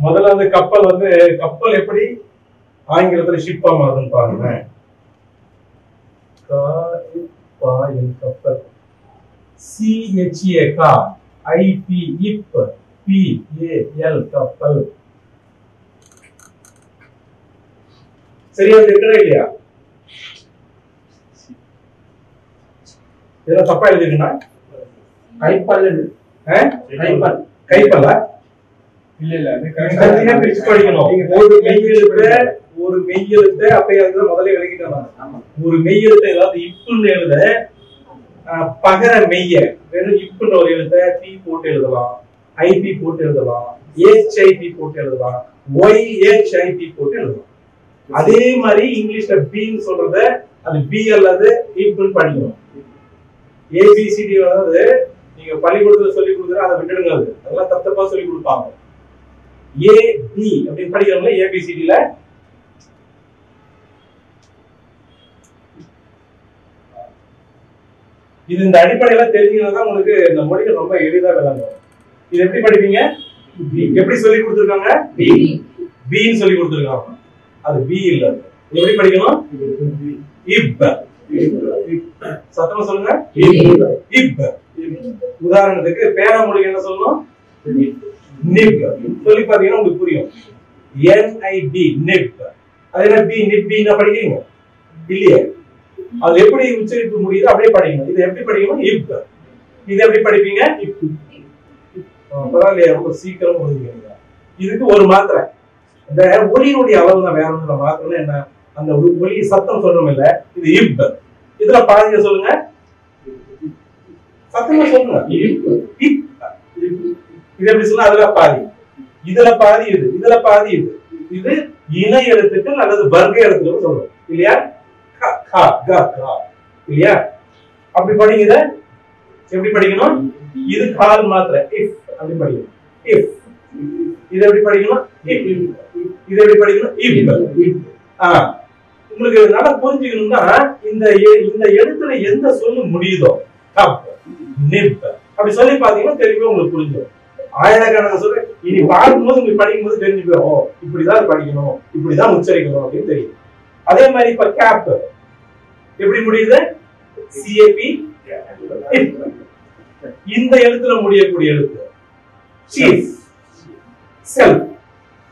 முதல்ல அந்த கப்பல் எப்படி ஆங்கிலத்துல ஷிப்பா மாறுதுன்னு பாருங்க. கப்பல், CHA கா, IP இப், PAL கப்பல். சரியா இருக்கிறா இல்லையா? இதெல்லாம் தப்பா எழுதிருக்கா? கைப்பல் கைப்பல்லா இல்ல இல்ல பிரிச்சு படிக்கணும். ஒரு மெய்யெழுத்தை அப்பயே முதல்ல எழுதிட்டாங்க. ஒரு மெய்யெழுத்தை ஏதாவது இப்புன்னு எழுத பகர மெய்ய வெறும் இப்புன்னு ஒரு எழுத்தை பி போட்டு எழுதலாம், ஐபி போட்டு எழுதலாம், HIP போட்டு எழுதலாம், YHIP போட்டு எழுதலாம். அதே மாதிரி இங்கிலீஷ்ல பீன்னு சொல்றத அது பி அல்லது இப்புன்னு படிக்கணும். ABCD வந்து நீங்க பள்ளிக்கூடத்துல சொல்லி கொடுக்குற அதை விட்டுடுங்க. அதெல்லாம் தப்பா சொல்லி கொடுப்பாங்க. AB அப்படின்னு படிக்கிறவங்கள ABCDல இது இந்த அடிப்படையில தெரிஞ்சதுதான் உங்களுக்கு இந்த மொழிகள் ரொம்ப எளிதா விளங்கும். இது எப்படி படிப்பீங்க? எப்படி சொல்லி கொடுத்துருக்காங்க? பின்னு சொல்லி கொடுத்துருக்காங்க. அது பி இல்ல. எப்படி படிக்கணும்? இப். சத்தமா சொல்லுங்க. இப். உதாரணத்துக்கு பேனா மொழி என்ன சொல்லணும்? நிப். சொல்லி பாத்தீங்கன்னா உங்களுக்கு புரியும். NIB நிப். அது என்ன பி நிப் பி என்ன படிக்கிறீங்க? இல்லையே. அது எப்படி உச்சரிப்பு முடியுது அப்படியே படிக்கணும். இது எப்படி படிக்கணும்? இப். இது எப்படி படிப்பீங்க? இப். பரவாயில்லையா, ரொம்ப சீக்கிரம் முடிஞ்சுக்கிறீங்க. இதுக்கு ஒரு மாத்திரை. இந்த ஒலியினுடைய அளவு தான், வேற ஒன்றும் மாத்திரம் என்ன, அந்த ஒலி சத்தம் சொல்றோம் இல்ல, இது இப். இதுல பாதிங்க சொல்லுங்க, சத்தமா சொல்லுங்க. இப். இது எப்படி சொல்ல? அதுல பாதி, இதுல பாதி, இதுல பாதி. இது இணை எழுத்துக்கள் அல்லது வர்க்க எழுத்துக்கள் சொல்றோம் இல்லையா? இல்லையா? அப்படி படிங்க. எப்படி படிக்கணும்? இது கால் மாத்திரை, இஃப் அப்படி படிக்கணும். இஃப். இது எப்படி படிக்கணும்? இஃப். இது எப்படி படிக்கணும்? இஃப். உங்களுக்கு நல்லா புரிஞ்சுக்கணும்னா இந்த எழுத்துல எந்த சொல்லு முடியுதோ நிப் அப்படி சொல்லி பாத்தீங்கன்னா தெளிவா உங்களுக்கு புரிஞ்சிடும். ஆயிரக்கணக்கான சொல்ல இனி பார்க்கும்போது உங்களுக்கு படிக்கும்போது தெரிஞ்சு போயிடும், இப்படிதான் படிக்கணும், இப்படிதான் உச்சரிக்கணும் அப்படின்னு தெரியும். அதே மாதிரி இப்ப கேப் எப்படி முடியுது? CAP. இந்த எழுத்துல முடியக்கூடிய எழுத்து சீஃப், செல்ஃப்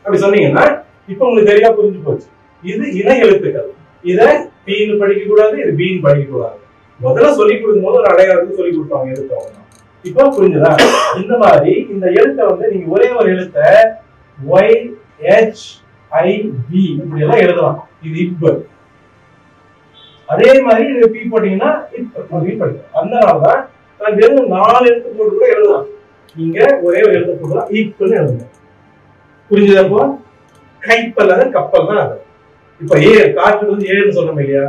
அப்படி சொன்னீங்கன்னா இப்ப உங்களுக்கு தெளிவா புரிஞ்சு போச்சு. இது இணை எழுத்துக்கள். இத பீன்னு படிக்க கூடாது, இது பீன்னு படிக்க கூடாது. முதல்ல சொல்லி கொடுக்கும் போது ஒரு அடையாளத்துக்கு சொல்லி கொடுப்பாங்க எழுத்து. இப்ப புரிஞ்சுதா? இந்த மாதிரி இந்த எழுத்தை வந்து நீங்க ஒரே ஒரு எழுத்தை YHIB இப்படி எல்லாம் எழுதலாம். இது இப்ப. அதே மாதிரி இது பி போட்டீங்கன்னா அதனாலதான் நான் வெறும் 4 எழுத்து போட்டு கூட எழுதலாம். நீங்க ஒரே ஒரு எழுத்து போட்டுலாம் ஈக்குவல் எழுதுங்க. புரிஞ்சுதா? இப்போ கைப்பல் அது கப்பல் தான் அது. இப்ப காற்று வந்து ஏன்னு சொல்றோம் இல்லையா?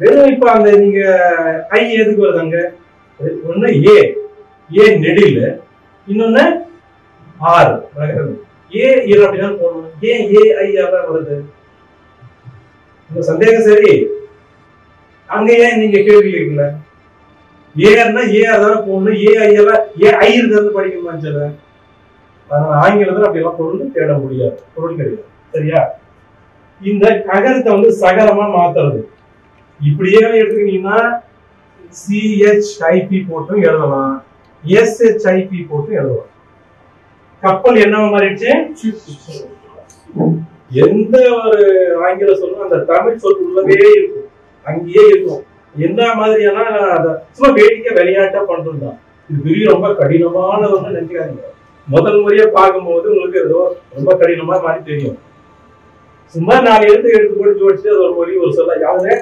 வெறும் இப்ப அந்த நீங்க ஐ எதுக்கு வருதாங்க? ஒண்ணு ஏ நெடில, இன்னொன்னு ஆர். ஏ இரு அப்படிதான் போடணும். ஏன் AI வருது? சந்தேகம் சரி. அங்க ஏன் நீங்க கேள்வி கேட்கல? ஏன்னா ஏஆர் தானே போடணும். AI இருந்து படிக்கணுமா? அதனால ஆங்கிலத்துல அப்படி எல்லாம் பொருள் தேட முடியாது, பொருள் கிடையாது. சரியா? இந்த ககரத்தை வந்து சகரமா மாத்துறது இப்படியே எடுத்துக்கிட்டீங்கன்னா CHIP போட்டும் எழுதலாம், SHIP போட்டும் எழுதலாம். கப்பல் என்னவா மாறிடுச்சு? எந்த ஒரு ஆங்கில சொல்லும் அந்த தமிழ் சொல் உள்ளவே இருக்கும், அங்கேயே இருக்கும். என்ன மாதிரியான சும்மா வேடிக்கை விளையாட்டா பண்றதுதான். இது பெரிய ரொம்ப கடினமானதுன்னு நினைக்காதீங்க. முதல் முறையா பார்க்கும்போது உங்களுக்கு ஏதோ ரொம்ப கடினமா மாதிரி தெரியும். சும்மா 4 எழுத்து எடுத்து போட்டு ஜோடிச்சு அது ஒரு மொழி ஒரு சொல்ல. யாருமே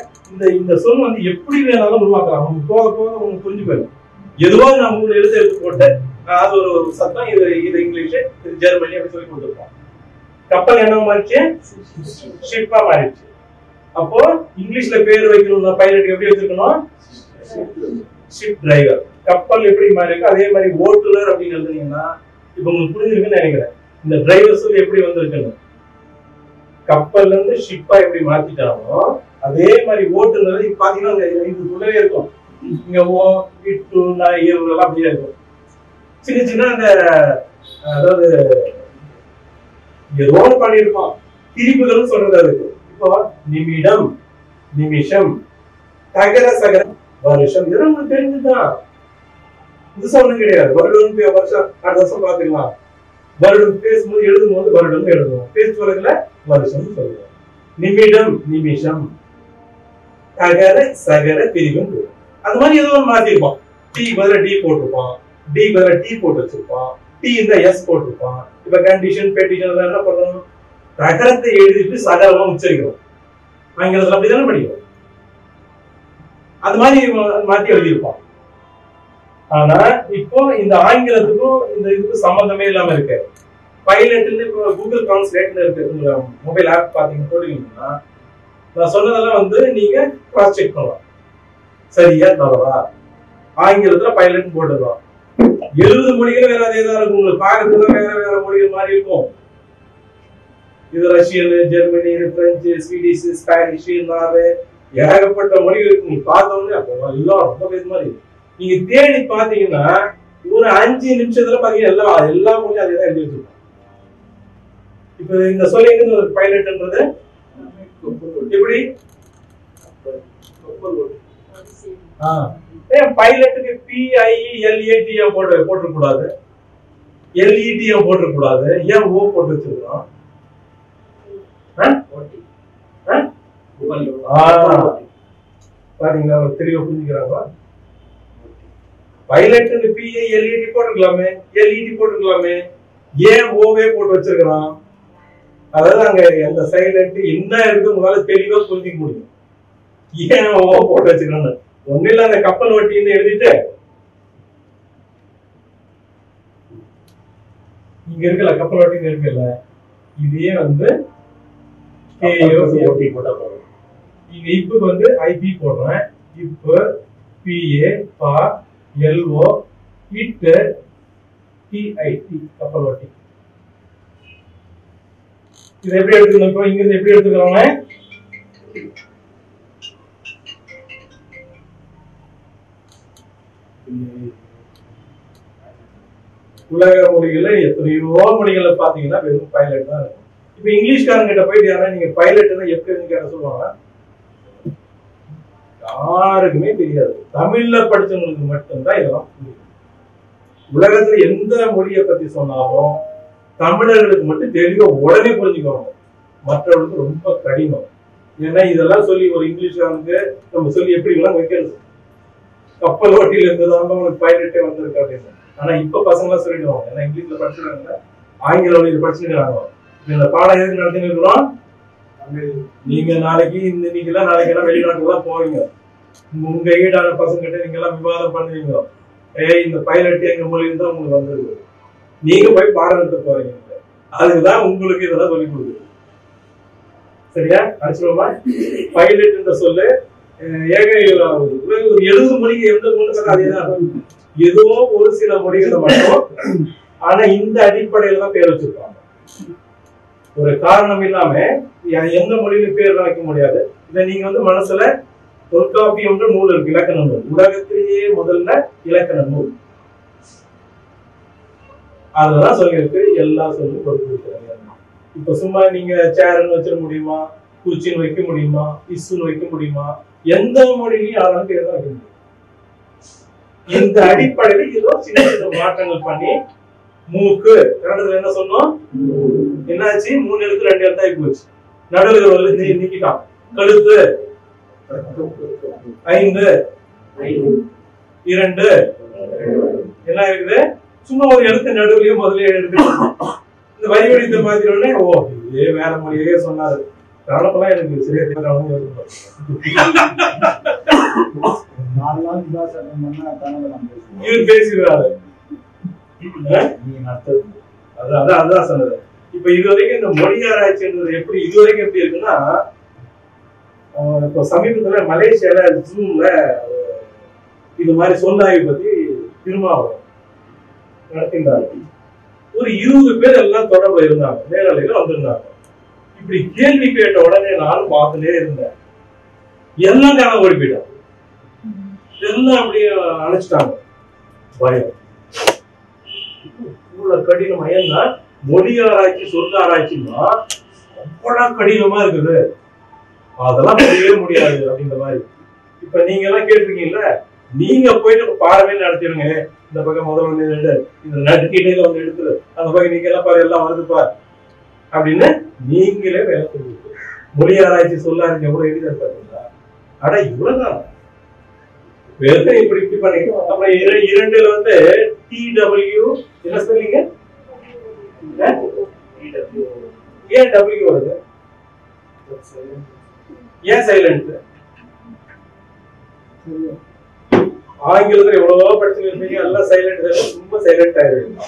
இந்த சொல் வந்து எப்படி வேணாலும் உருவாக்கலாம். அவங்க போக போக உங்களுக்கு புரிஞ்சு போயிடும். எதுவோ நான் 3 எழுத்து எடுத்து போட்டு அது ஒரு சத்தம், இது இங்கிலீஷ், இது ஜெர்மனி அப்படி சொல்லி கொடுத்துருப்போம். கப்பல் என்ன மாறிடுச்சு? ஷிப்பா மாறிடுச்சு. அப்போ இங்கிலீஷ்ல பேர் வைக்கணும், பைலட் எப்படி வச்சிருக்கணும்? Ship driver. கப்பல் எப்படி மாறி இருக்கு அதே மாதிரி ஓட்டுநர் அப்படின்னு எழுதுனீங்கன்னா இப்ப உங்களுக்கு புரிஞ்சிருக்குன்னு நினைக்கிறேன். இந்த டிரைவர் சொல்லி எப்படி வந்திருக்குன்னு, கப்பல்ல இருந்து ஷிப்பா எப்படி மாத்திட்டாங்களோ அதே மாதிரி ஓட்டுநர் இப்ப பாத்தீங்கன்னா இதுக்குள்ளவே இருக்கும். இங்க அப்படியே இருக்கும். சின்ன சின்ன அந்த அதாவது ஏதோ பண்ணிருப்பான். திரிபுகள் சொல்றது அதுக்கு. இப்போ நிமிடம், நிமிஷம், தகர சகர, வருஷம், இதெல்லாம் உங்களுக்கு தெரிஞ்சுதான். புதுசா ஒண்ணும் கிடையாது. வருடம் வருஷம் அடுத்த வருஷம் பாத்துக்கலாம். வருடம் பேசும்போது எழுதும் போது வருடம் எழுதுவோம், பேச்சு வழக்குல வருஷம் சொல்லுவோம். நிமிடம், நிமிஷம், தகர சகர பிரிவும். அந்த மாதிரி ஏதோ ஒன்று மாத்திருப்பான். டி பதில டி போட்டிருப்பான், டி பதில டி போட்டு வச்சிருப்பான், டி இந்த எஸ் போட்டிருப்பான். இப்ப கண்டிஷன் பெட்டிஷன் என்ன பண்ணணும், தகரத்தை எழுதிட்டு சகரமா உச்சரிக்கிறோம். ஆங்கிலத்துல அப்படிதானே படிக்கிறோம். அது மாதிரி மாத்தி எழுதியிருப்பான். ஆனா இப்போ இந்த ஆங்கிலத்துக்கும் இந்த இதுக்கும் சம்பந்தமே இல்லாம இருக்கு. பைலட்ல இப்போ கூகுள் டிரான்ஸ்லேட்ல இருக்கு மொபைல் ஆப் பாத்தீங்க போட்டீங்கன்னா, நான் சொன்னதெல்லாம் வந்து நீங்க கிராஸ் செக் பண்ணலாம். சரியா தவறா, ஆங்கிலத்துல பைலட் போட்டுக்கலாம். 70 மொழிகள் வேற அதே தான் இருக்கும். உங்களுக்கு பார்க்கறதுல வேற வேற மொழிகள் மாதிரி இருக்கும். இது Russian, Germany, French, Swedish, Spanish, Norway, ஏகப்பட்ட மொழிகள் இருக்கு. நீங்க பார்த்தோன்னே அப்போ எல்லாம் ரொம்ப பேர் மாதிரி நீங்க தேடி பாத்தீங்கன்னா ஒரு 5 நிமிஷத்துல பாத்தீங்கன்னா எல்லா மொழியும் அதே தான் எழுதி வச்சிருக்கோம். இப்ப இந்த சொல்லிங்க ஒரு பைலட்ன்றது எப்படி பைலட்டுக்கு PILAT போட்டுக்க கூடாது, LET போட்டுக்க கூடாது, ஏன் ஓ போட்டு வச்சிருக்கோம்? பாத்தீங்களா தெளிவா புரிஞ்சுக்கிறாங்களா? பைலட்டுக்கு PILAT போட்டுக்கலாமே, LET போட்டுக்கலாமே, ஏன் ஓவே போட்டு வச்சிருக்கிறான்? அதாவது அங்க எந்த சைலண்ட் என்ன இருக்கு உங்களால தெளிவா புரிஞ்சுக்க முடியும். ஏன் ஓ போட்டு வச்சுக்கணும்? ஒண்ணு இல்ல, அந்த கப்பல் வட்டின்னு எழுதிட்டு இங்க இருக்கல, கப்பல் வட்டின்னு இருக்குல்ல, இதே வந்து KOT போட்டா போதும். இங்க இப்புக்கு வந்து IB போடுறேன். இப்பு PA பா LO இட் TIT கப்பல் வட்டி. இது எப்படி எடுத்துக்கணும்? இப்போ இங்க இருந்து எப்படி எடுத்துக்கிறோம்? உலக மொழிகள்ல எத்தனையோ மொழிகளை பாத்தீங்கன்னா வெறும் பைலட் தான் இருக்கும். இப்ப இங்கிலீஷ்காரங்க கிட்ட போயிட்டு யாரா நீங்க பைலட்னா எப்படி கேட்ட சொல்லுவாங்க, யாருக்குமே தெரியாது. தமிழ்ல படிச்சவங்களுக்கு மட்டும்தான் இதெல்லாம் புரியும். உலகத்துல எந்த மொழியை பத்தி சொன்னாலும் தமிழர்களுக்கு மட்டும் தெளிவா உடனே புரிஞ்சுக்கணும், மற்றவர்களுக்கு ரொம்ப கடினம். ஏன்னா இதெல்லாம் சொல்லி ஒரு இங்கிலீஷ்காரனுக்கு நம்ம சொல்லி எப்படி எல்லாம் வைக்கிறது, கப்பல் ஓட்டில இருந்ததாம உனக்கு பைலட்டே வந்திருக்கு அப்படின்னு. ஆனா இப்ப பசங்க எல்லாம் சொல்லிடுவாங்க, ஏன்னா இங்கிலீஷ்ல படிச்சுருக்காங்க, ஆங்கில வழியில படிச்சுருக்காங்க. இந்த பாடம் எதுக்கு நடத்தின்னு இருக்கிறோம்? நீங்க நாளைக்கு இன்னைக்கு எல்லாம் நாளைக்கு எல்லாம் வெளிநாட்டுக்கு எல்லாம் போவீங்க, உங்க ஈடான பசங்க கிட்ட நீங்க எல்லாம் விவாதம் பண்ணுவீங்க. இந்த பைலட் எங்க மொழியில தான் உங்களுக்கு வந்துருக்கு, நீங்க போய் பாடம் எடுத்து போறீங்க. அதுக்குதான் உங்களுக்கு இதெல்லாம் சொல்லி கொடுக்குது. சரியா? அடிச்சுருவோமா? பைலட் என்ற சொல்லு ஒரு 70 மொழிக்கு எந்த மொழி அதேதான், ஏதோ ஒரு சில மொழிகளை மட்டும். ஆனா இந்த அடிப்படையில தான் பேர் வச்சிருப்பாங்க. ஒரு காரணம் இல்லாம எந்த மொழியிலும் பேர் வைக்க முடியாது. இதை நீங்க வந்து மனசுல தொல்காப்பியம் நூல் இருக்கு, இலக்கண நூல், உலகத்திலேயே முதல்ல இலக்கண நூல். அதெல்லாம் சொல்லியிருக்கு, எல்லா சொல்லும் பொறுப்பு. இப்ப சும்மா நீங்க சேர்ன்னு வச்சிட முடியுமா, குச்சின்னு வைக்க முடியுமா, இசுன்னு வைக்க முடியுமா? எந்த மொழியிலையும் யாராலும் பேர் தான் வைக்க முடியும். இந்த அடிப்படையில ஏதோ சின்ன சின்ன மாற்றங்கள் பண்ணி, மூக்கு கன்னடத்துல என்ன சொன்னோம், என்னாச்சு? 3 எழுத்து 2 எழுத்து ஆகி போச்சு. நடுவில் நீக்கிட்டான். கழுத்து 5 2 என்ன இருக்குது? சும்மா ஒரு எழுத்து நடுவுலயும் முதல்ல எடுத்து இந்த வரி வடித்த மாதிரி ஓ இதே வேற மொழியே சொன்னாரு. கன்னடப்பெல்லாம் எனக்கு சரியா இவர் பேசிடுறாரு. அதான் சொன்னது. இப்ப இதுவரைக்கும் இந்த மொழி ஆராய்ச்சின்றது எப்படி இதுவரைக்கும் எப்படி இருக்குன்னா, இப்போ சமீபத்துல மலேசியால ஜூம்ல இது மாதிரி சொல்லாய்வு பத்தி திருமாவளவன் நடத்தினாரு. ஒரு 20 பேர் எல்லாம் தொடர்புல இருந்தாங்க, நேரலையில வந்திருந்தாங்க. இப்படி கேள்வி கேட்ட உடனே நானும் பார்த்துட்டே இருந்தேன். எல்லாம் காண ஓடி போயிட்டாங்க, எல்லாம் அப்படியே அழைச்சிட்டாங்க. பயம் இவ்வளவு கடினம். ஏன்னா மொழி ஆராய்ச்சி சொல் ஆராய்ச்சின்னா அவ்வளவு கடினமா இருக்குது, அதெல்லாம் புரியவே முடியாது அப்படின்ற மாதிரி. இப்ப நீங்க எல்லாம் கேட்டிருக்கீங்கல்ல, நீங்க போயிட்டு பாடமே நடத்திடுங்க. இந்த பக்கம் முதல்ல ஒண்ணு இந்த நடுக்கிட்டையில ஒண்ணு எடுத்துரு, அந்த பக்கம் நீங்க எல்லாம் பாரு எல்லாம் வருது பாரு அப்படின்னு நீங்களே வேலை சொல்லுங்க. மொழி ஆராய்ச்சி சொல்ல ஆராய்ச்சி எவ்வளவு எளிதா இருப்பாருங்களா? ஆனா இவ்வளவுதான் வெறும் இப்படி இப்படி பண்ணிக்கணும். அப்புறம் இரண்டுல வந்து TW என்ன சொல்றீங்க? ஏன் W வருது? ஏன் சைலண்ட்? ஆங்கிலத்துல எவ்வளவோ படிச்சுருப்பீங்க, எல்லாம் சைலண்ட், ரொம்ப சைலண்ட் ஆயிடுவீங்க.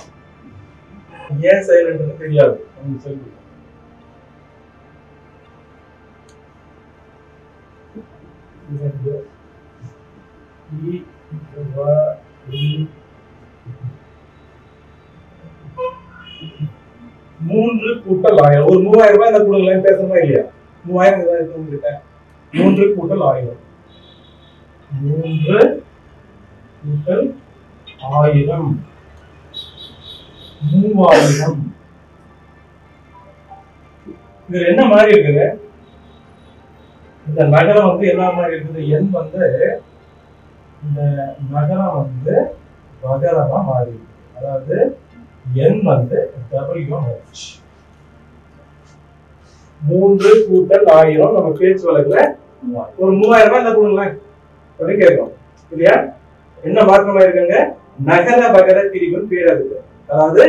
ஏன் சைலண்ட் தெரியாது சொல்லி. மூன்று கூட்டல் 1000, ஒரு 3000 ரூபாய் இந்த கொடுங்களேன், பேசணுமா இல்லையா? 3000 தான் இருக்கு உங்ககிட்ட. 3 கூட்டல் 1000, 3 கூட்டல் 1000, 3000. இது என்ன மாதிரி இருக்குது? இந்த நகரம் வந்து என்ன மாதிரி இருக்குது? எண் வந்து இந்த நகரம் வந்து வகரமா மாறி, அதாவது எண் வந்து W ஆச்சு. 3 கூட்டல் 1000 நம்ம பேச்சு வழக்குல ஒரு 3000 ரூபாய் இந்த கொடுங்களேன் அப்படின்னு கேட்கும் இல்லையா? என்ன மாற்றமா இருக்குங்க? நகர வகர பிரிவுன்னு பேர் இருக்கு. அதாவது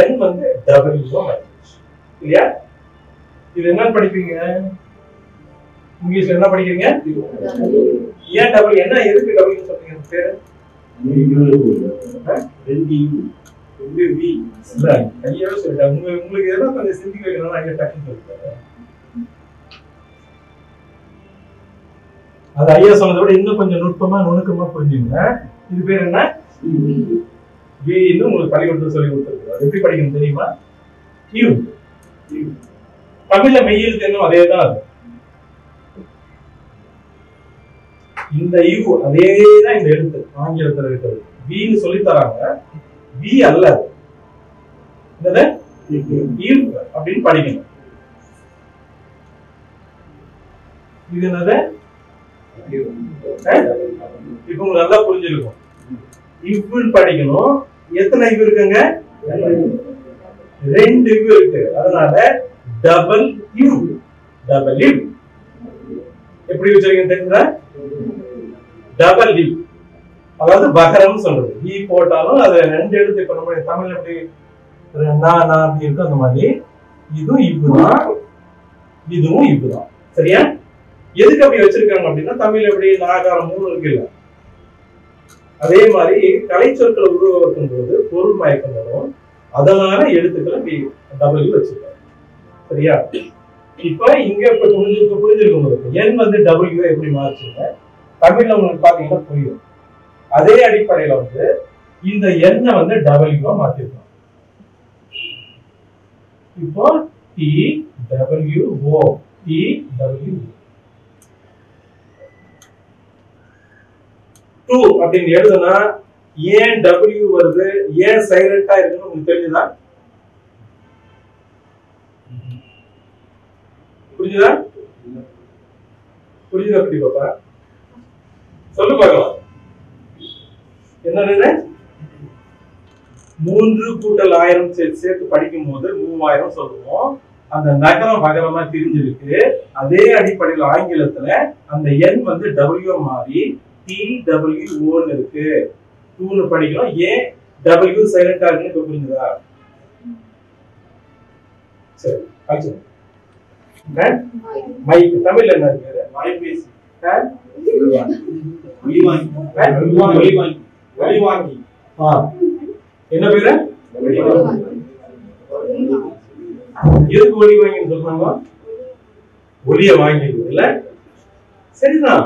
எண் வந்து W ஆச்சு இல்லையா? இது என்ன படிப்பீங்க? இங்கிலீஷ்ல என்ன படிக்கிறீங்க? ஏன் W? என்ன எதுக்கு W சொல்றீங்க? பேரு உங்களுக்கு எதாவது கொஞ்சம் சிந்திக்க வைக்கணும். அது ஐயா சொன்னதை விட இன்னும் கொஞ்சம் நுட்பமா நுணுக்கமா புரிஞ்சுங்க. இது பேர் என்ன? உங்களுக்கு பள்ளிக்கூடத்தில் சொல்லி கொடுத்துருக்கு. அது எப்படி படிக்கணும் தெரியுமா? தமிழ்ல மெய்யெழுத்து என்ன அதேதான். அது இந்த யூ அதேதான் இந்த எழுத்து ஆங்கிலத்தில் இருக்கிறது. வீன்னு சொல்லி தராங்க, வி அல்ல அப்படின்னு படிக்கணும். இது என்னது? இப்ப உங்களுக்கு நல்லா புரிஞ்சிருக்கும். இவ்வுன்னு படிக்கணும். எத்தனை இவ் இருக்குங்க? 2 இவ் இருக்கு. அதனால டபுள் யூ. டபுள் யூ எப்படி வச்சிருக்கீங்க தெரியுங்களா? டபுள் யூ அதாவது வகரம் சொல்றது. ஈ போட்டாலும் அது 2 எழுத்து. இப்ப நம்ம தமிழ் எப்படி நான் அப்படி இருக்கு அந்த மாதிரி இதுவும் இவ்வுதான், இதுவும் இவ்வுதான். சரியா? எதுக்கு அப்படி வச்சிருக்காங்க அப்படின்னா, தமிழ் எப்படி நாகாரம் 3 இருக்கு இல்ல, அதே மாதிரி கலை சொற்களை உருவாக்கும் போது பொருள் மயக்கம் வரும். அதனால எழுத்துக்களை W வச்சிருக்காங்க. சரியா? இப்ப இங்க இப்ப புரிஞ்சிருக்கும் உங்களுக்கு எண் வந்து W எப்படி மாறுச்சுங்க தமிழ்ல உங்களுக்கு பாத்தீங்கன்னா புரியும். அதே அடிப்படையில வந்து இந்த எண்ணை வந்து W மாத்திருக்கோம். இப்போ TWO TW 2 அப்படின்னு எழுதுனா ஏன் W வருது, ஏன் சைலண்டா இருக்குன்னு உங்களுக்கு தெரியுதா? புரிஞ்சுதா? புரிஞ்சுதா பத்தி பாப்பா? சொல்லு பார்க்கலாம். என்ன 3 கூட்டல் 1000 சேர்த்து படிக்கும் போது 3000 சொல்லுவோம். அந்த நகரம் வகரமா தெரிஞ்சிருக்கு. அதே அடிப்படையில் ஆங்கிலத்துல அந்த எண் வந்து W மாறி TWO இருக்கு. 2 படிக்கிறோம். ஏன் W சைலண்டா இருக்குன்னு இப்ப புரிஞ்சுதா? சரி, ஆச்சு. மைக் தமிழ்ல என்ன இருக்கு? மைபேசி. என்ன பேரு? எதுக்கு ஒலி வாங்கின்னு சொல்றாங்க? ஒலிய வாங்கிட்டு இல்ல? சரிதான்,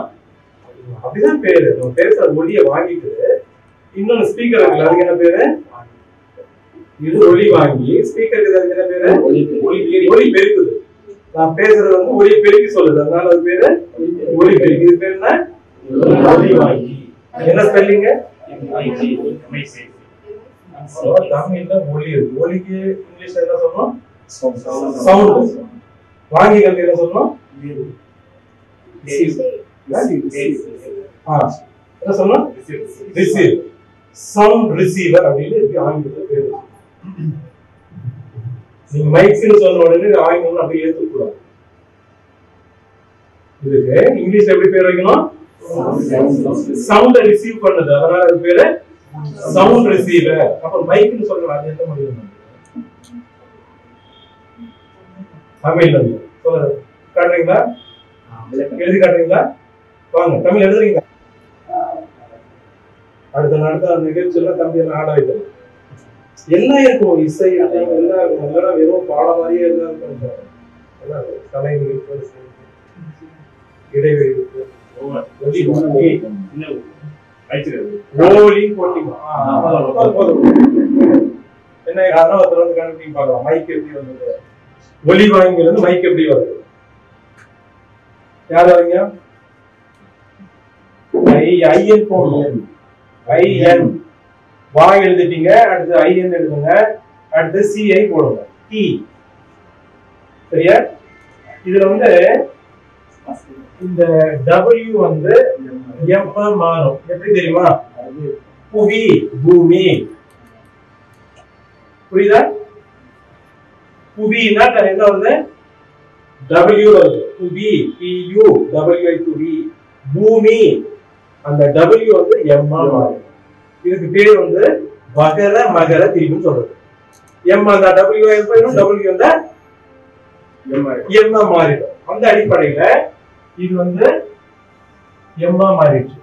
அப்படிதான் பேரு. நம்ம பேசுற ஒலிய வாங்கிட்டு இன்னொன்னு ஸ்பீக்கர் இருக்குல்ல, அதுக்கு என்ன பேரு? இது ஒலி வாங்கி. ஸ்பீக்கருக்கு அதுக்கு என்ன பேரு? ஒலி பெருக்குது. நான் பேசுறது வந்து ஒலி பெருக்கி சொல்லுது, அதனால அது பேரு ஒலி பெருக்கி. இது பேரு என்ன? ஒலி வாங்கி. என்ன ஸ்பெல்லிங்? தமிழ்ல ஒலி இருக்கு. ஒலிக்கு இங்கிலீஷ்ல என்ன சொல்லணும்? சவுண்ட். வாங்கிகளுக்கு என்ன சொல்லணும்? என்ன சொல்லணும்? ரிசீவ். சவுண்ட் ரிசீவர் அப்படின்னு ஆங்கிலத்துல பேரு. நீங்க மைக்ஸ்னு சொன்ன உடனே ஆங்கிலம் அப்படியே ஏத்துக்கூடாது. இதுக்கு இங்கிலீஷ்ல எப்படி பேர் வைக்கணும்? சவுண்ட ரிசீவ் பண்ணுது, அதனால அது பேரு சவுண்ட் ரிசீவர். அப்ப மைக்னு சொல்றோம், அது எந்த மொழியில தமிழ்ல சொல்லுங்க. காட்டுறீங்களா? எழுதி காட்டுறீங்களா? வாங்க, தமிழ் எழுதுறீங்களா? அடுத்த நிகழ்ச்சியில தம்பி ஆட வைக்கணும். எல்லாம் இருக்கும், இசை எல்லாம் இருக்கும். இல்லைன்னா வெறும் பாட மாதிரியே எல்லாம் இருக்கும். கலை நிகழ்ச்சி, இடைவெளி இருக்கு. என்ன காரணம் ஒருத்தர் வந்து கண்டுபிடிங்க பார்க்கலாம். மைக் எப்படி வந்தது? ஒலி வாங்கிலிருந்து மைக் எப்படி வருது? யார் வரீங்க? ஐஎன் போடணும். ஐஎன் வா எழுதிட்டீங்க. அடுத்து ஐஎன் எழுதுங்க. அடுத்து சிஐ போடுங்க. டி. சரியா? இதுல வந்து இந்த W வந்து M மாறும். எப்படி தெரியுமா? புவி, பூமி. புரியுதா? புவினா என்ன வருது? W வருது. புவி, PU, WI புவி. பூமி, அந்த W வந்து M மாறும். இதுக்கு பேர் வந்து வகர மகர திரிபுன்னு சொல்றது. M அந்த WI போயிடும், W அந்த M மாறிடும். அந்த அடிப்படையில இது வந்து எம்மா மாறிடுச்சு.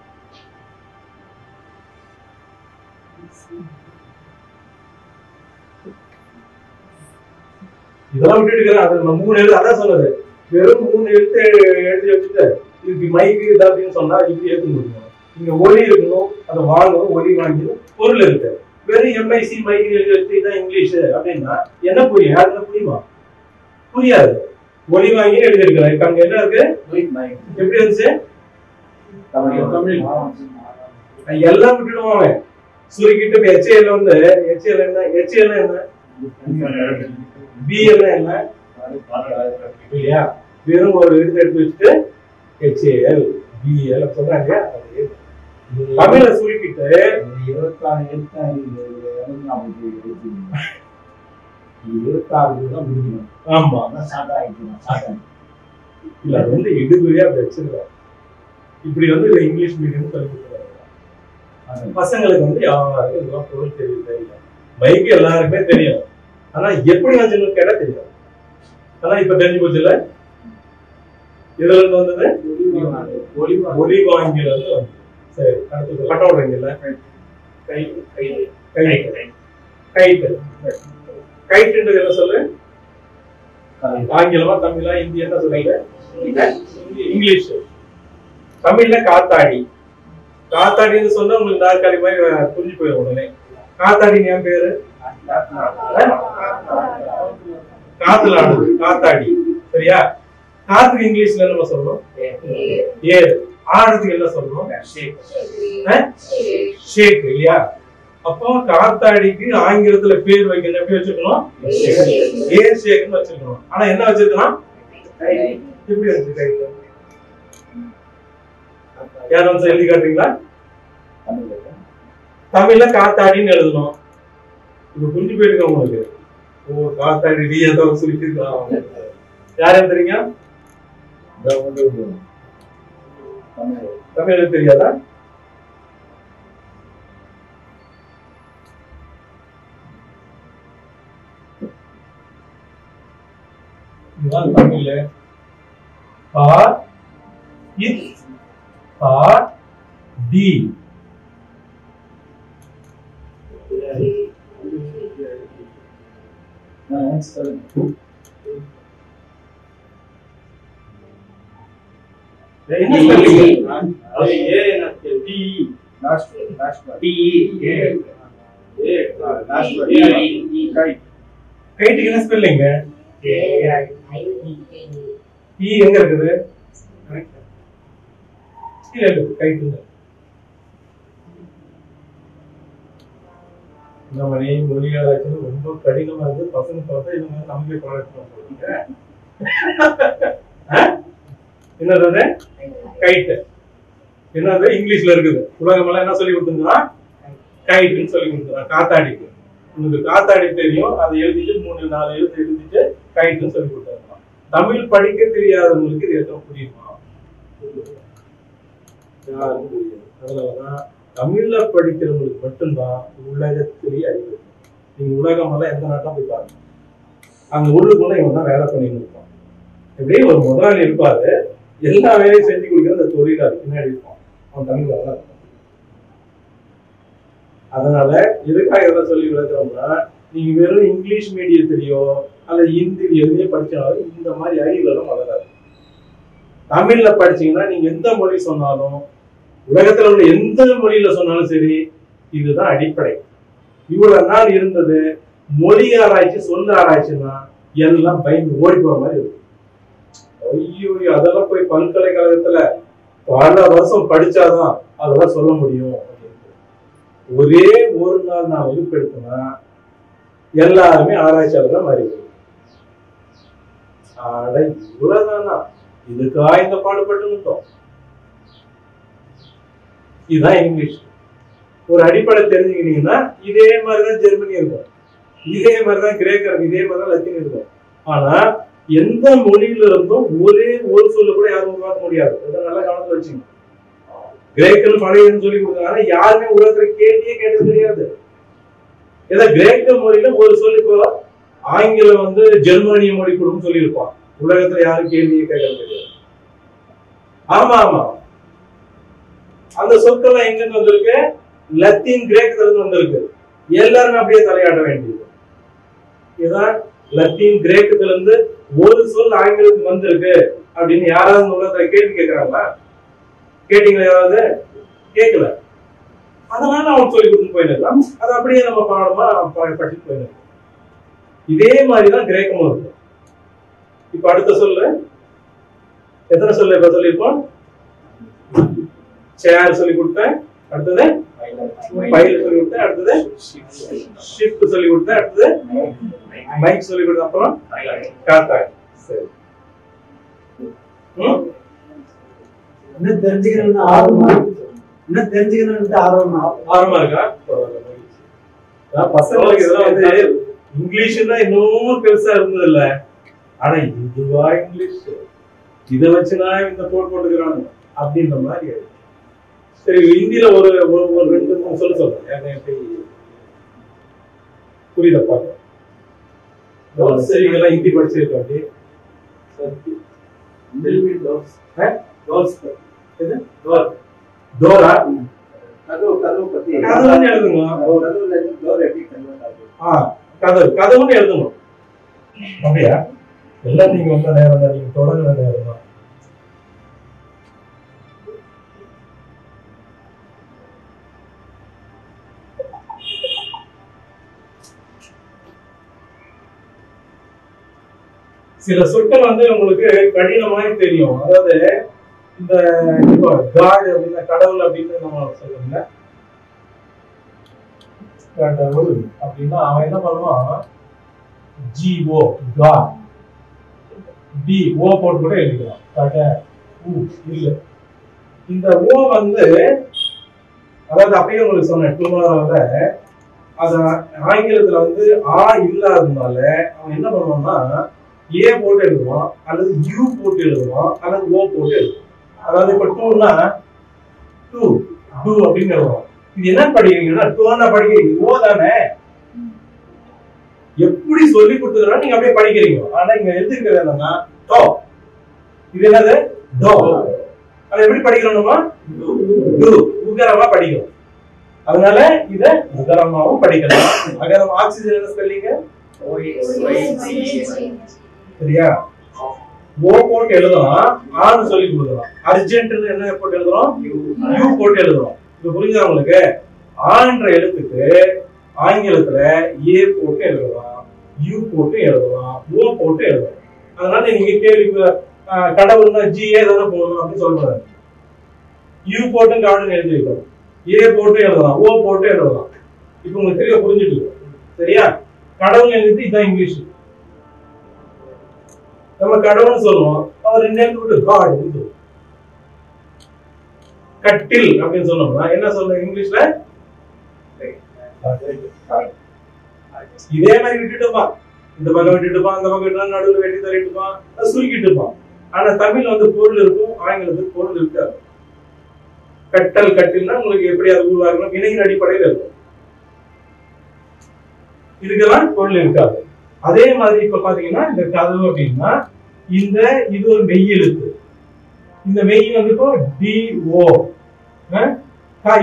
இதெல்லாம் விட்டு இருக்கிறேன். அது 3 எழுத்து அதான் சொன்னது. வெறும் 3 எழுத்து எழுதி வச்சுட்டு இதுக்கு மைக்கு இது அப்படின்னு சொன்னா இப்படி ஏற்க முடியும். இங்க ஒலி இருக்கணும், அதை வாங்கணும், ஒலி வாங்கணும், பொருள் இருக்கு. வெறும் MIC மைக்கு எழுதி வச்சு இதான் இங்கிலீஷ் அப்படின்னா என்ன புரியும்? யாருன்னா புரியுமா? புரியாது. ஒலி வாங்கி எழுதி இருக்கிறேன். இப்ப அங்க என்ன இருக்கு? எப்படி இருந்துச்சு? எல்லாம் விட்டுடுவாங்க. சுருக்கிட்டு HL வந்து HL என்ன? HL என்ன? BL என்ன? இல்லையா? வெறும் ஒரு எழுத்து எடுத்து வச்சுட்டு HL BL சொல்றாங்க. தமிழ சுருக்கிட்டு 26 எழுத்து ஆமா இல்ல அது வந்து இடுபறியா வச்சிருக்காங்க. இப்படி வந்து இங்கிலீஷ் மீடியம் சொல்லி கொடுக்குறாங்க. பசங்களுக்கு வந்து யாருக்கும் இதெல்லாம் பொருள் தெரியல. மைக்கு எல்லாருக்குமே தெரியும், ஆனா எப்படி வந்து கேட்டா தெரியும். ஆனா இப்ப தெரிஞ்சு போச்சு இல்ல. இதுல இருந்து வந்தது ஒலி வாங்கில இருந்து வந்து. சரி, அடுத்தது பட்ட விடுறீங்கல்ல. கைட்டுன்றது என்ன சொல்லு? ஆங்கிலமா தமிழா இந்தி என்ன சொல்றீங்க? இங்கிலீஷ். தமிழ்ல காத்தாடி. காத்தாடின்னு சொன்னா உங்களுக்கு நாற்காலி மாதிரி புரிஞ்சு போயிடும் உடனே. காத்தாடி என் பேரு காத்துல ஆடுது, காத்தாடி. சரியா? காத்துக்கு இங்கிலீஷ்ல என்ன சொல்லணும்? ஏர். ஆடுறதுக்கு என்ன சொல்லணும்? ஷேக். இல்லையா? அப்போ காத்தாடிக்கு ஆங்கிலத்துல பேர் வைக்கணும். எப்படி வச்சிருக்கணும்? ஏர் ஷேக்னு வச்சிருக்கணும். ஆனா என்ன வச்சிருக்கலாம்? எப்படி வச்சிருக்கீங்க? யாரும் எழுதி காட்டுறீங்களா? தமிழ்ல காத்தாடின்னு எழுதணும். இப்ப புரிஞ்சு போயிருக்க உங்களுக்கு. ஓ, காத்தாடி ஏதாவது சொல்லிருக்கலாம். யார் எழுதுறீங்க? தமிழ் தெரியாதா? இதுதான் தமிழ்ல பா இத் பா டி. கைட்டுக்கு என்ன ஸ்பெல்லிங்? எங்க இருக்குது? கைட்டு நம்ம மொழி ஆராய்ச்சி ரொம்ப கடினமா இருக்கு. பசங்க பார்த்தா இவங்க நம்பி பழக்கம். என்னது கைட்டு, என்னது இங்கிலீஷ்ல இருக்குது. உலகமெல்லாம் என்ன சொல்லி கொடுத்துருந்தா கைட்டுன்னு சொல்லி கொடுத்துருக்கான். காத்தாடிக்கு உங்களுக்கு காத்தாடி தெரியும், அதை எழுதிட்டு 3-4 எழுத்து எழுதிட்டு கைட்டுன்னு சொல்லி கொடுத்துருக்கான். தமிழ் படிக்க தெரியாதவங்களுக்கு இது எத்தனை புரியுமா? யாருக்கும் புரியாது. அதனாலதான் தமிழ்ல படிக்கிறவங்களுக்கு மட்டும்தான் உலகத்திலேயே அறிவு. நீங்க உலகம் எல்லாம் எந்த நாட்டம் போய் பாருங்க, அங்க உள்ளுக்குள்ள இவன் தான் வேலை பண்ணிட்டு இருப்பான். எப்படியே ஒரு முதலாளி இருப்பாரு, எல்லா வேலையும் செஞ்சு கொடுக்குற அந்த தொழிலாளி பின்னாடி இருப்பான். அவன் தமிழ்ல தான் இருப்பான். அதனால எதுக்காக இதெல்லாம் சொல்லி விளக்குறோம்னா, நீங்க வெறும் இங்கிலீஷ் மீடியத்திலேயோ அல்லது ஹிந்தி எதுவுமே படிச்சாலும் இந்த மாதிரி அறிவுகளும் வளராது. தமிழ்ல படிச்சீங்கன்னா நீங்க எந்த மொழி சொன்னாலும், உலகத்துல உள்ள எந்த மொழியில சொன்னாலும் சரி, இதுதான் அடிப்படை. இவ்வளவு நாள் இருந்தது மொழி ஆராய்ச்சி, சொந்த ஆராய்ச்சின்னா எல்லாம் பயந்து ஓடி போற மாதிரி இருக்கு. ஐயோ, அதெல்லாம் போய் பல்கலைக்கழகத்துல பல வருஷம் படிச்சாதான் அதெல்லாம் சொல்ல முடியும். ஒரே ஒரு நாள் நான் வகுப்பெடுத்தேன்னா எல்லாருமே ஆராய்ச்சியாளர்கள் மாறி. ஆட இவ்வளவுதானா, இதுக்கா இந்த பாடுபட்டு. இதுதான் இங்கிலீஷ். ஒரு அடிப்படை தெரிஞ்சுக்கிட்டீங்கன்னா இதே மாதிரிதான் ஜெர்மனி இருக்கும், இதே மாதிரிதான் கிரேக்க இருக்கும், இதே மாதிரிதான் லத்தீன் இருக்கும். ஆனா எந்த மொழியில இருந்தும் ஒரே ஒரு சொல்ல கூட யாரும் உருவாக்க முடியாது. நல்லா கவனத்துல வச்சுங்க. கிரேக்கல் பழையன்னு சொல்லி கொடுத்தாங்க, யாருமே உலகத்துல கேள்வியே கேட்டது கிடையாது. ஏதோ கிரேக்க மொழியில ஒரு சொல்லி ஆங்கிலம் ஜெர்மனிய மொழி கொடுன்னு சொல்லி இருப்பான். உலகத்துல யாரும் கேள்வியே கேட்கறது கிடையாது. ஆமா ஆமா, அந்த சொற்கள் எங்க வந்திருக்கு? லத்தீன் கிரேக்கத்துல இருந்து வந்திருக்கு. எல்லாருமே அப்படியே தலையாட வேண்டியது. இதான் லத்தீன் கிரேக்கத்துல இருந்து ஒரு சொல் ஆங்கிலத்துக்கு வந்திருக்கு அப்படின்னு யாராவது உலகத்துல கேள்வி கேட்கிறாங்களா? கேட்டீங்களா? யாராவது கேட்கல. அதனால அவன் சொல்லி கொடுத்து போயிருக்கலாம். அது அப்படியே நம்ம பாடமா படிச்சு போயிருக்கோம். இதே மாதிரிதான் கிரேக்கமும் இருக்கு. இப்ப அடுத்த சொல்லு எத்தனை சொல்லு இப்ப சொல்லிருப்போம்? சேர் சொல்லி கொடுத்தேன், அடுத்தது பைல் சொல்லி கொடுத்தேன், அடுத்தது ஷிஃப்ட் சொல்லி கொடுத்தேன், அடுத்தது மைக் சொல்லி கொடுத்தேன், அப்புறம் காத்தாய். சரி, என்ன தெரிஞ்சுக்கணும்னு ஆர்வமா, என்ன தெரிஞ்சுக்கணும்னு ஆர்வமா இருக்கா? பசங்களுக்கு இதெல்லாம் இங்கிலீஷ்னா இன்னும் பெருசா இருந்தது இல்ல. ஆனா இதுவா இங்கிலீஷ், இதை வச்சுதான் இந்த போட்டுக்கிறாங்க அப்படின்ற மாதிரி. சரி, ஹிந்தியில ஒரு 2-3 சொல்றேன். புரியுத பாக்க? சரி, இதெல்லாம் ஹிந்தி படிச்சிருக்கோம். அப்படி டோரா கதவுன்னு எழுதுங்க. கதவுன்னு எழுதணும். அப்படியா? எல்லாம் நீங்க வந்த நேரம் தான், நீங்க தொடங்குற நேரம் தான். சில சொற்கள் உங்களுக்கு கடினமாய் தெரியும். அதாவது இந்த காட் அப்படின்னா கடவுள் அப்படின்னு நம்ம சொல்றோம்ல, கடவுள் அப்படின்னா அவன் என்ன பண்ணுவான்? ஜிஓ காட், டி ஓ போட்டு கூட எழுதிக்கலாம். கட ஊ இல்ல, இந்த ஓ அதாவது அப்படியே உங்களுக்கு சொன்னேன் டூமாரோல, அத ஆங்கிலத்துல ஆ இல்லாததுனால அவன் என்ன பண்ணுவான்னா ஏ போட்டு எழுதுவான், அல்லது யூ போட்டு எழுதுவான், அல்லது ஓ போட்டு எழுதுவான். அதாவது இப்ப டூன்னா டூ டூ அப்படின்னு எழுதுவான். இது என்ன படிக்கிறீங்கன்னா டூனா படிக்கிறீங்க, ஓ தானே. எப்படி சொல்லி கொடுத்ததுனா நீங்க அப்படியே படிக்கிறீங்க. ஆனா இங்க எழுதிருக்கிறது என்னன்னா டோ. இது என்னது? டோ. அதை எப்படி படிக்கிறோம்னா டூ, உகரமா படிக்கிறோம். அதனால இத உகரமாவும் படிக்கலாம். அகரம் ஆக்சிஜன் என்ன ஸ்பெல்லிங்? சரியா? ஓ போட்டு எழுதலாம், ஆன்னு சொல்லி கொடுக்கலாம். அர்ஜென்ட் என்ன போட்டு எழுதுறோம்? யூ போட்டு எழுதுறோம். இது புரிஞ்சா உங்களுக்கு? ஆன்ற எழுத்துக்கு ஆங்கிலத்துல ஏ போட்டு எழுதலாம், யூ போட்டு எழுதலாம், ஓ போட்டு எழுதலாம். அதனால நீங்க கேள்வி கடவுள்னா ஜி ஏ தானே போடணும் அப்படின்னு சொல்றாரு. யூ போட்டு காடுன்னு எழுதி வைக்கணும், ஏ போட்டு எழுதலாம், ஓ போட்டு எழுதலாம். இப்ப உங்களுக்கு தெரிய புரிஞ்சுட்டு சரியா? கடவுள் எழுதி இதான் இங்கிலீஷ். நம்ம கடவுள்னு சொல்லுவோம், அவர் ரெண்டு விட்டு காட். கட்டில் அப்படின்னு சொன்னோம்னா என்ன சொல்றோம் இங்கிலீஷ்ல? இதே மாதிரி விட்டுட்டுப்பான், இந்த பக்கம் விட்டுட்டுப்பான், அந்த பக்கம் விட்டு நடுவில் வெட்டி தள்ளிட்டுப்பான், சுருக்கிட்டு இருப்பான். ஆனா தமிழ்ல வந்து பொருள் இருக்கும், ஆங்கிலத்துக்கு பொருள் இருக்காது. கட்டல் கட்டில்னா உங்களுக்கு எப்படி அது உருவாக்கணும், வினையின் அடிப்படையில் இருக்கும். இதுக்கெல்லாம் பொருள் இருக்காது. அதே மாதிரி இப்ப பாத்தீங்கன்னா இந்த கதவு அப்படின்னா இந்த இது ஒரு மெய் எழுத்து. இந்த மெய் வந்து இப்போ DO.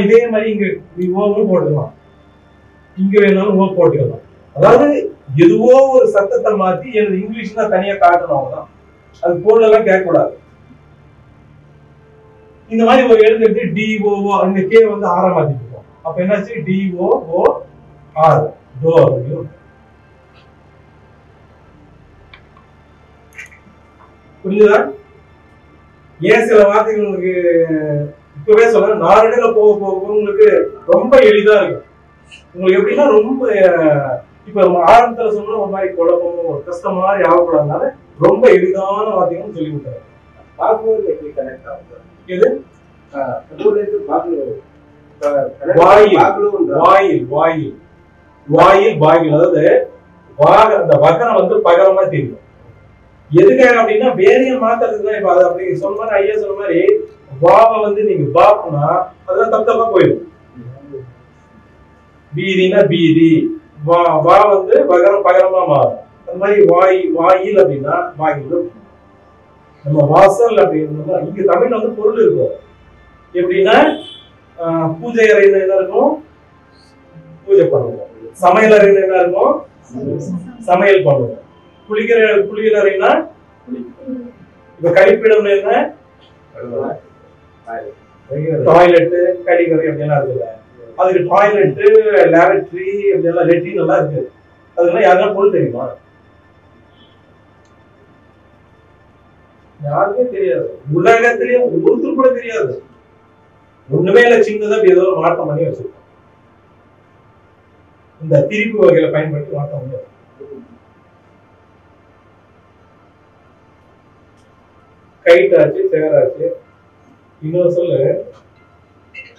இதே மாதிரி இங்க ஓவும் போட்டுக்கலாம், இங்க வேணாலும் ஓ போட்டுக்கலாம். அதாவது எதுவோ ஒரு சத்தத்தை மாத்தி எனது இங்கிலீஷ் தான் தனியா காட்டணும், அவ்வளவுதான். அது பொருள் எல்லாம் கேட்கக்கூடாது. இந்த மாதிரி ஒரு எழுத்து DOO, இந்த கே வந்து ஆற மாத்திருக்கோம். அப்ப என்னாச்சு? DOOR, door. புரிஞ்சுதா? ஏன் சில வார்த்தைகள் உங்களுக்கு இப்பவே சொல்ல நாரடியில போக போக உங்களுக்கு ரொம்ப எளிதா இருக்கும். உங்களுக்கு எப்படின்னா ரொம்ப இப்ப ஆரம்பத்துல சொன்னா ஒரு மாதிரி குழப்பமும் ஒரு கஷ்டம் மாதிரி ஆகக்கூடாதுனால ரொம்ப எளிதான வார்த்தைகள் சொல்லி கொடுத்தாரு. எது? வாயில் பாகில், அதாவது அந்த வகனம் வந்து பகரமா தெரியும். எதுக்காக அப்படின்னா வேறைய மாத்துறதுக்கு தான். இப்ப அது அப்படி சொன்ன மாதிரி ஐயா சொன்ன மாதிரி வாவை வந்து நீங்க பாப்புனா அதெல்லாம் தப்பா போயிடும். பீதினா பீதி, வா வந்து வகரம் பகரமா மாறும். அந்த மாதிரி வாயில் அப்படின்னா வாயில். நம்ம வாசல் அப்படின்னா இங்க தமிழ்ல வந்து பொருள் இருக்கும். எப்படின்னா பூஜை அறையில என்ன இருக்கும்? பூஜை பண்ணுவோம். சமையல் அறையில என்ன இருக்கும்? சமையல் பண்ணுவோம். குளிக்கிற அறைனா இப்ப கழிப்பிடம் என்ன? டாய்லெட், கழிவறை அப்படின்னா இருக்குல்ல. அதுக்கு டாய்லெட், லேபரட்டரி அப்படின்னா லெட்டின் எல்லாம் இருக்கு. அதெல்லாம் யாருன்னா பொருள் தெரியுமா? யாருமே தெரியாது. உலகத்திலேயே ஒருத்தர் கூட தெரியாது. ஒண்ணுமே இல்ல, சின்னதா ஏதோ ஒரு மாற்றம் பண்ணி வச்சிருக்கோம். இந்த திரிப்பு வகையில பயன்படுத்தி மாற்றம் பண்ணி வச்சிருக்கோம். கைட் ஆச்சு, சேர் ஆச்சு. இன்னொரு சொல்லு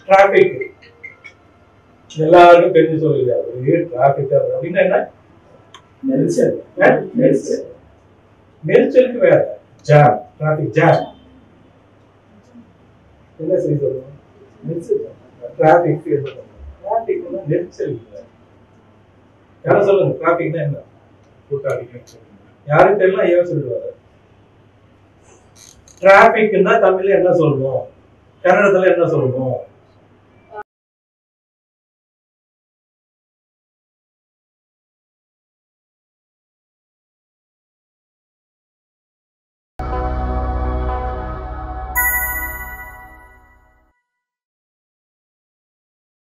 டிராபிக். எல்லாருக்கும் தெரிஞ்சு சொல்லுங்க. டிராபிக் அப்படின்னா என்ன? நெரிசல். நெரிசலுக்கு வேற ஜாம், டிராபிக் ஜாம். என்ன செய்ய சொல்லுங்க? டிராபிக் டிராபிக்னா நெரிசல். யாரும் சொல்லுங்க, டிராபிக்னா என்ன? யாரும் தெரியல, ஐயா சொல்லுவாரு. டிராபிக்னா தமிழ்ல என்ன சொல்லணும், கன்னடத்துல என்ன சொல்லணும்?